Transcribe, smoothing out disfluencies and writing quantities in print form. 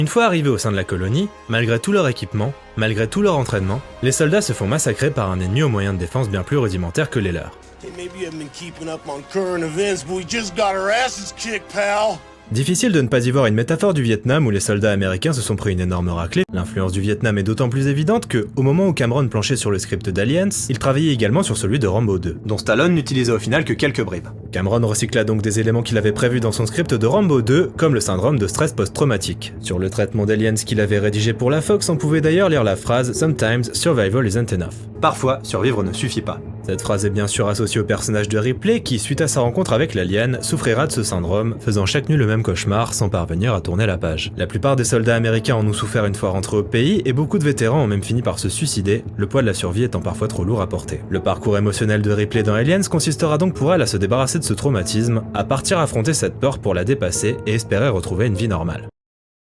Une fois arrivés au sein de la colonie, malgré tout leur équipement, malgré tout leur entraînement, les soldats se font massacrer par un ennemi aux moyens de défense bien plus rudimentaires que les leurs. Difficile de ne pas y voir une métaphore du Vietnam où les soldats américains se sont pris une énorme raclée. L'influence du Vietnam est d'autant plus évidente que, au moment où Cameron planchait sur le script d'Aliens, il travaillait également sur celui de Rambo 2, dont Stallone n'utilisait au final que quelques bribes. Cameron recycla donc des éléments qu'il avait prévus dans son script de Rambo 2, comme le syndrome de stress post-traumatique. Sur le traitement d'Aliens qu'il avait rédigé pour la Fox, on pouvait d'ailleurs lire la phrase « Sometimes survival isn't enough ». Parfois, survivre ne suffit pas. Cette phrase est bien sûr associée au personnage de Ripley qui, suite à sa rencontre avec l'alien, souffrira de ce syndrome, faisant chaque nuit le même cauchemar sans parvenir à tourner la page. La plupart des soldats américains en ont souffert une fois rentrés au pays et beaucoup de vétérans ont même fini par se suicider, le poids de la survie étant parfois trop lourd à porter. Le parcours émotionnel de Ripley dans Aliens consistera donc pour elle à se débarrasser de ce traumatisme, à partir affronter cette peur pour la dépasser et espérer retrouver une vie normale.